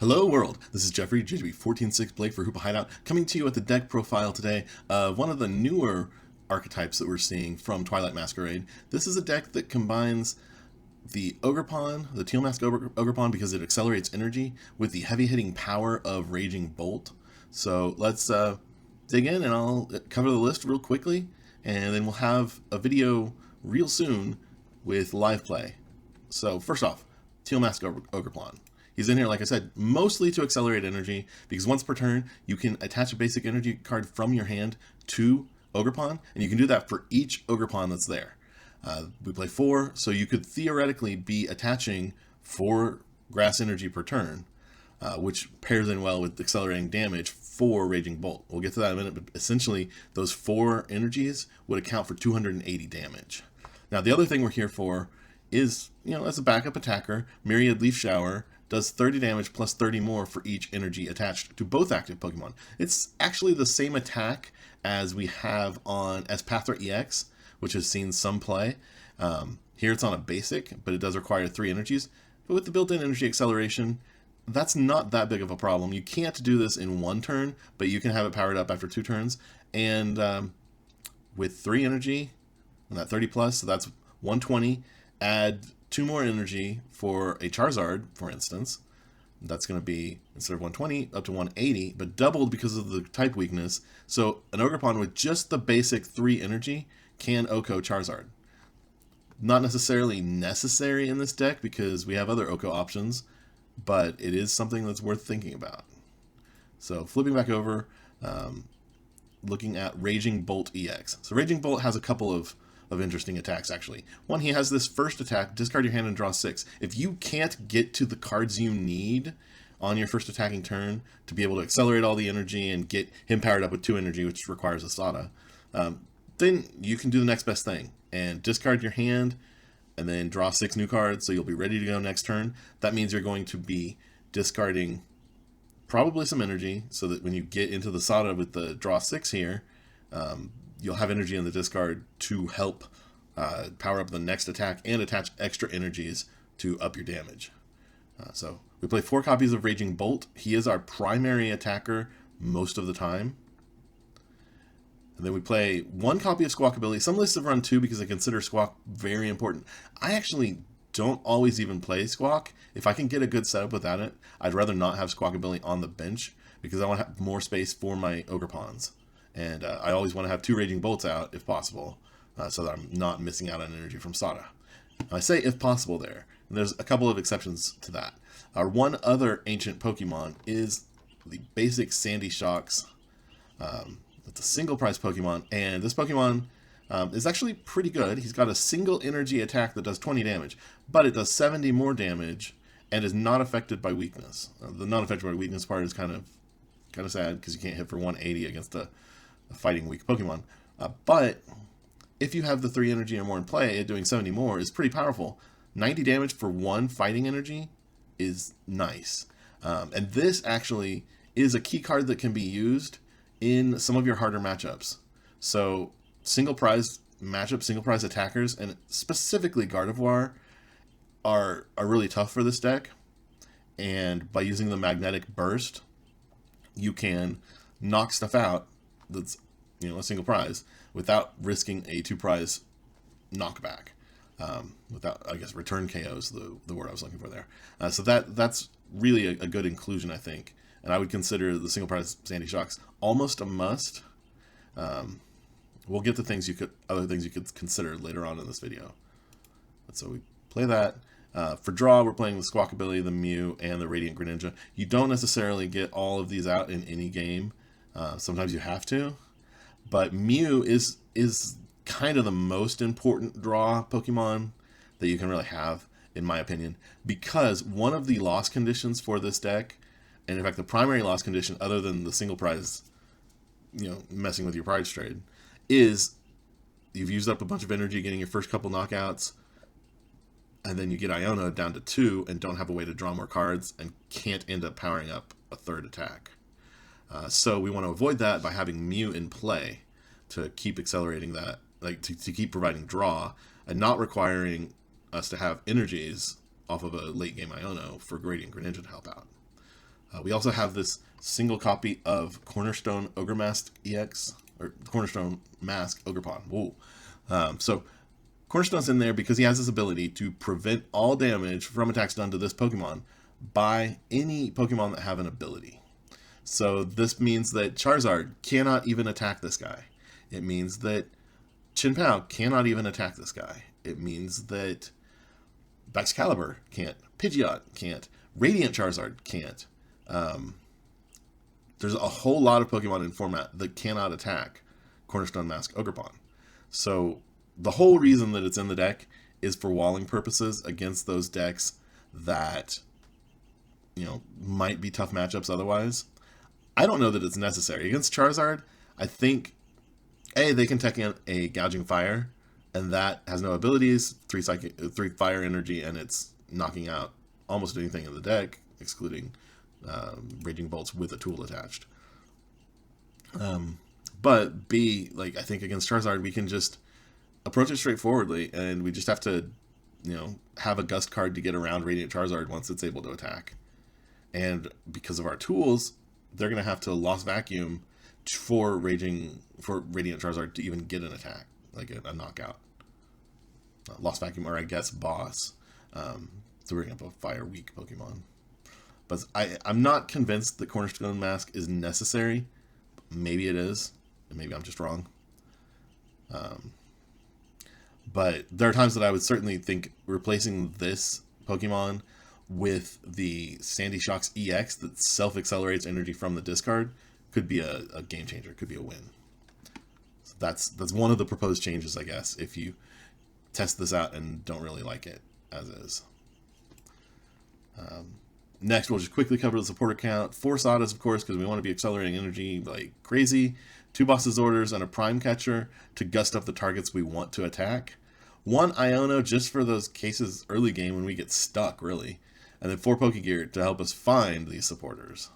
Hello world, this is Jeffrey, JGB146 Blake for Hoopa Hideout, coming to you with the deck profile today of one of the newer archetypes that we're seeing from Twilight Masquerade. This is a deck that combines the Ogerpon, the Teal Mask Ogerpon, because it accelerates energy, with the heavy-hitting power of Raging Bolt. So let's dig in and I'll cover the list real quickly, and then we'll have a video real soon with live play. So first off, Teal Mask Ogerpon. He's in here, like I said, mostly to accelerate energy, because once per turn, you can attach a basic energy card from your hand to Ogerpon, and you can do that for each Ogerpon that's there. We play 4, so you could theoretically be attaching 4 grass energy per turn, which pairs in well with accelerating damage for Raging Bolt. We'll get to that in a minute, but essentially, those 4 energies would account for 280 damage. Now, the other thing we're here for is, as a backup attacker, Myriad Leaf Shower does 30 damage plus 30 more for each energy attached to both active Pokemon. It's actually the same attack as we have on Espathra EX, which has seen some play. Here it's on a basic, but it does require 3 energies. But with the built-in energy acceleration, that's not that big of a problem. You can't do this in 1 turn, but you can have it powered up after 2 turns. And with 3 energy, and that 30 plus, so that's 120, add 2 more energy for a Charizard, for instance. That's going to be, instead of 120, up to 180, but doubled because of the type weakness. So an Ogerpon with just the basic 3 energy can OHKO Charizard. Not necessarily necessary in this deck because we have other OHKO options, but it is something that's worth thinking about. So flipping back over, looking at Raging Bolt EX. So Raging Bolt has a couple of interesting attacks, actually. One, he has this first attack, discard your hand and draw 6. If you can't get to the cards you need on your first attacking turn to be able to accelerate all the energy and get him powered up with 2 energy, which requires a Sada, then you can do the next best thing and discard your hand and then draw 6 new cards, so you'll be ready to go next turn. That means you're going to be discarding probably some energy, so that when you get into the Sada with the draw 6 here, you'll have energy in the discard to help power up the next attack and attach extra energies to up your damage. So we play 4 copies of Raging Bolt. He is our primary attacker most of the time. And then we play 1 copy of Squawkabilly. Some lists have run 2 because they consider Squawk very important. I actually don't always even play Squawk. If I can get a good setup without it, I'd rather not have Squawkabilly on the bench because I want to have more space for my Ogerpons. And I always want to have 2 Raging Bolts out, if possible, so that I'm not missing out on energy from Sada. I say if possible there, and there's a couple of exceptions to that. Our one other ancient Pokemon is the basic Sandy Shocks. It's a single prize Pokemon, and this Pokemon is actually pretty good. He's got a single energy attack that does 20 damage, but it does 70 more damage and is not affected by weakness. The not affected by weakness part is kind of sad because you can't hit for 180 against a fighting weak Pokemon. But if you have the 3 energy or more in play, doing 70 more is pretty powerful. 90 damage for 1 fighting energy is nice. And this actually is a key card that can be used in some of your harder matchups. So single prize matchups, single prize attackers, and specifically Gardevoir are really tough for this deck. And by using the Magnetic Burst, you can knock stuff out that's a single prize without risking a 2 prize knockback. Without, I guess, return KOs, the word I was looking for there. So that's really a good inclusion, I think. And I would consider the single prize Sandy Shocks almost a must. We'll get to other things you could consider later on in this video. So we play that. For draw, we're playing the Squawkabilly, the Mew, and the Radiant Greninja. You don't necessarily get all of these out in any game. Sometimes you have to. But Mew is kind of the most important draw Pokemon that you can really have, in my opinion, because one of the loss conditions for this deck, and in fact the primary loss condition other than the single prize, messing with your prize trade, is you've used up a bunch of energy getting your first couple knockouts, and then you get Iono down to 2 and don't have a way to draw more cards and can't end up powering up a 3rd attack. So we want to avoid that by having Mew in play to keep accelerating that, to keep providing draw and not requiring us to have energies off of a late game Iono for Radiant Greninja to help out. We also have this single copy of Cornerstone Mask EX, or Cornerstone Mask Ogerpon. Whoa. So Cornerstone's in there because he has this ability to prevent all damage from attacks done to this Pokemon by any Pokemon that have an ability. So this means that Charizard cannot even attack this guy. It means that Chin-Pao cannot even attack this guy. It means that Baxcalibur can't. Pidgeot can't. Radiant Charizard can't. There's a whole lot of Pokemon in format that cannot attack Cornerstone Mask Ogerpon. So the whole reason that it's in the deck is for walling purposes against those decks that, you know, might be tough matchups otherwise. I don't know that it's necessary. Against Charizard, I think, A, they can tech in a Gouging Fire, and that has no abilities, 3 fire energy, and it's knocking out almost anything in the deck, excluding Raging Bolts with a tool attached. But B, like, I think against Charizard, we can just approach it straightforwardly, and we just have to, you know, have a Gust card to get around Radiant Charizard once it's able to attack. And because of our tools, they're going to have to Lost Vacuum for Radiant Charizard to even get an attack, like a knockout. Lost Vacuum, or I guess Boss, to bring up a Fire Weak Pokemon. But I'm not convinced that Cornerstone Mask is necessary. Maybe it is, and maybe I'm just wrong. But there are times that I would certainly think replacing this Pokemon with the Sandy Shocks EX that self-accelerates energy from the discard could be a game changer, could be a win. So that's one of the proposed changes, I guess, if you test this out and don't really like it as is. Next, we'll just quickly cover the supporter count. 4 Sadas, of course, because we want to be accelerating energy like crazy. 2 Boss's Orders and a Prime Catcher to gust up the targets we want to attack. 1 Iono just for those cases early game when we get stuck, really. And then 4 Pokégear to help us find these supporters.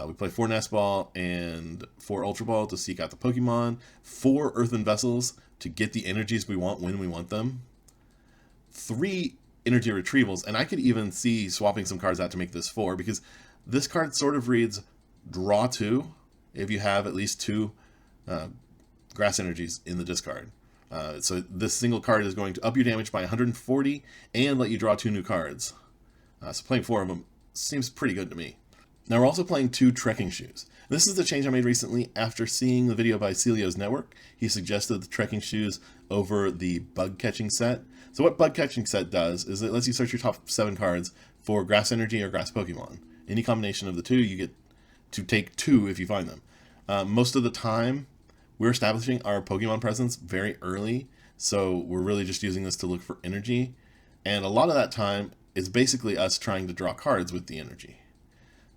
We play 4 Nest Ball and 4 Ultra Ball to seek out the Pokemon. 4 Earthen Vessels to get the energies we want when we want them. 3 Energy Retrievals, and I could even see swapping some cards out to make this 4, because this card sort of reads draw 2 if you have at least 2 Grass Energies in the discard. So this single card is going to up your damage by 140 and let you draw 2 new cards. So playing 4 of them seems pretty good to me. Now we're also playing 2 Trekking Shoes. This is the change I made recently after seeing the video by Celio's Network. He suggested the Trekking Shoes over the Bug Catching set. So what Bug Catching set does is it lets you search your top 7 cards for Grass Energy or Grass Pokemon. Any combination of the 2, you get to take 2 if you find them. Most of the time, we're establishing our Pokemon presence very early, so we're really just using this to look for energy. And a lot of that time is basically us trying to draw cards with the energy.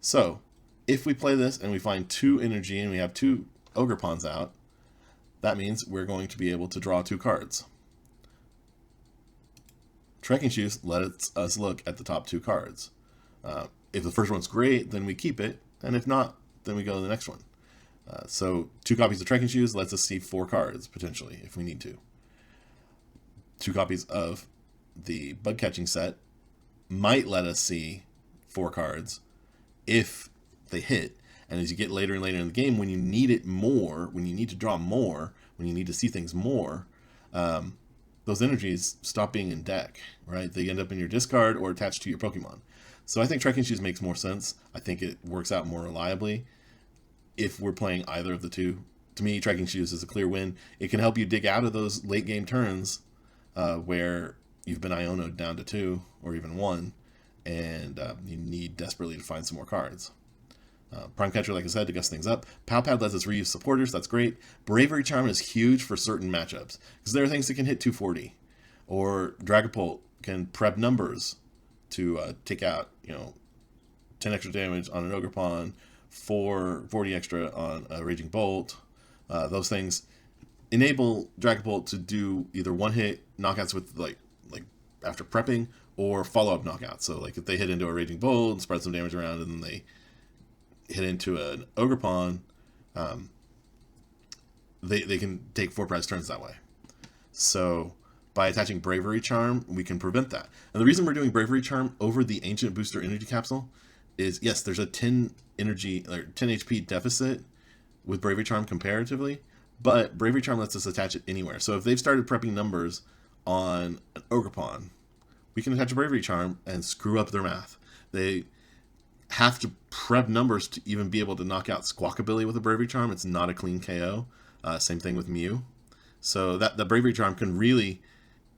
So, if we play this and we find 2 energy and we have 2 Ogerpons out, that means we're going to be able to draw 2 cards. Trekking Shoes lets us look at the top 2 cards. If the first one's great, then we keep it, and if not, then we go to the next one. So 2 copies of Trekking Shoes lets us see 4 cards, potentially, if we need to. 2 copies of the Bug Catching set might let us see 4 cards if they hit. And as you get later and later in the game, when you need it more, when you need to draw more, when you need to see things more, those energies stop being in deck, right? They end up in your discard or attached to your Pokemon. So I think Trekking Shoes makes more sense. I think it works out more reliably if we're playing either of the 2. To me, Trekking Shoes is a clear win. It can help you dig out of those late game turns where you've been Iono'd down to 2 or even 1, and you need desperately to find some more cards. Prime Catcher, like I said, to gust things up. Pal-Pad lets us reuse supporters, that's great. Bravery Charm is huge for certain matchups, because there are things that can hit 240. Or Dragapult can prep numbers to take out, 10 extra damage on an Ogerpon, 40 extra on a Raging Bolt. Those things enable Dragapult to do either one-hit knockouts with, like after prepping, or follow-up knockouts. So, like, if they hit into a Raging Bolt and spread some damage around, and then they hit into an Ogerpon, they can take 4 prize turns that way. So by attaching Bravery Charm, we can prevent that. And the reason we're doing Bravery Charm over the Ancient Booster Energy Capsule is, yes, there's a 10 energy or 10 HP deficit with Bravery Charm comparatively, but Bravery Charm lets us attach it anywhere. So if they've started prepping numbers on an Ogerpon, we can attach a Bravery Charm and screw up their math. They have to prep numbers to even be able to knock out Squawkabilly with a Bravery Charm. It's not a clean KO. Same thing with Mew. So that the Bravery Charm can really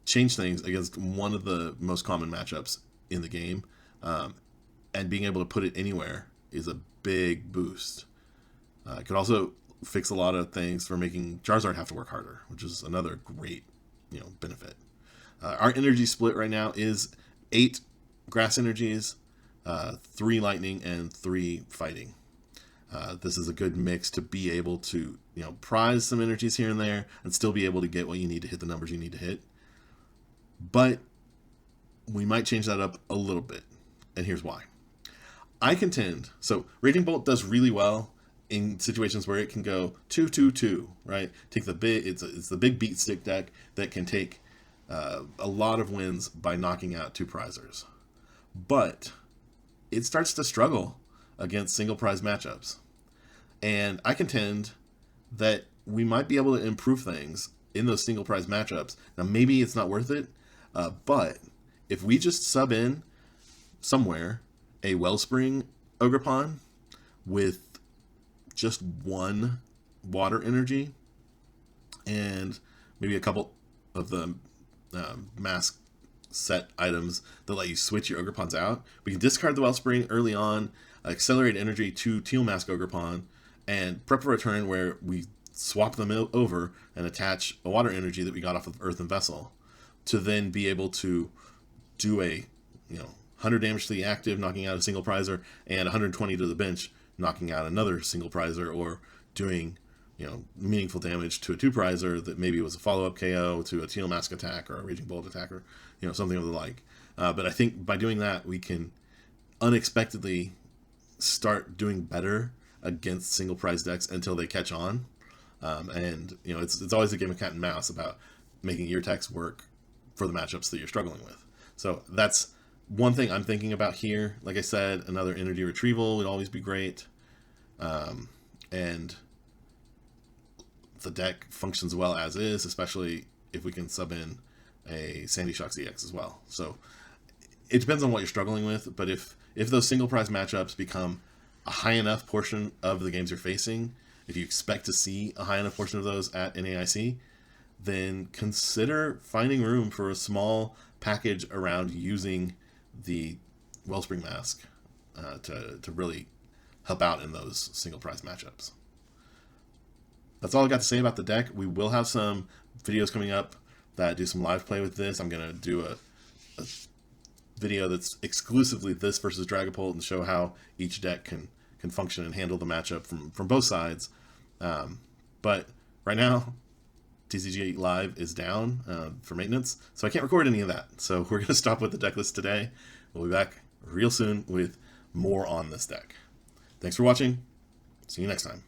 change things against one of the most common matchups in the game. And being able to put it anywhere is a big boost. It could also fix a lot of things for making Charizard have to work harder, which is another great, benefit. Our energy split right now is 8 grass energies, 3 lightning, and 3 fighting. This is a good mix to be able to, prize some energies here and there and still be able to get what you need to hit the numbers you need to hit. But we might change that up a little bit, and here's why. I contend, so Raging Bolt does really well in situations where it can go 2-2-2, right? Take the big, it's the big beat stick deck that can take a lot of wins by knocking out 2 prizers. But it starts to struggle against single prize matchups. And I contend that we might be able to improve things in those single prize matchups. Now, maybe it's not worth it, but if we just sub in somewhere a Wellspring Ogerpon with just 1 water energy and maybe a couple of the mask set items that let you switch your Ogerpons out, we can discard the Wellspring early on, accelerate energy to Teal Mask Ogerpon, and prep for a turn where we swap them over and attach a water energy that we got off of Earthen Vessel to then be able to do a 100 damage to the active, knocking out a single prizer, and 120 to the bench, knocking out another single prizer, or doing meaningful damage to a 2 prizer that maybe was a follow-up KO to a Teal Mask attack or a Raging Bolt attack, or something of the like. But I think by doing that, we can unexpectedly start doing better against single prize decks until they catch on. And it's always a game of cat and mouse about making your techs work for the matchups that you're struggling with. So that's one thing I'm thinking about here. Like I said, another energy retrieval would always be great. And the deck functions well as is, especially if we can sub in a Sandy Shocks EX as well. So it depends on what you're struggling with, but if those single prize matchups become a high enough portion of the games you're facing, if you expect to see a high enough portion of those at NAIC, then consider finding room for a small package around using the Wellspring Mask to really help out in those single prize matchups. That's all I got to say about the deck. We will have some videos coming up that do some live play with this. I'm going to do a video that's exclusively this versus Dragapult and show how each deck can function and handle the matchup from both sides. But right now, TCG Live is down for maintenance, so I can't record any of that. So we're going to stop with the deck list today. We'll be back real soon with more on this deck. Thanks for watching. See you next time.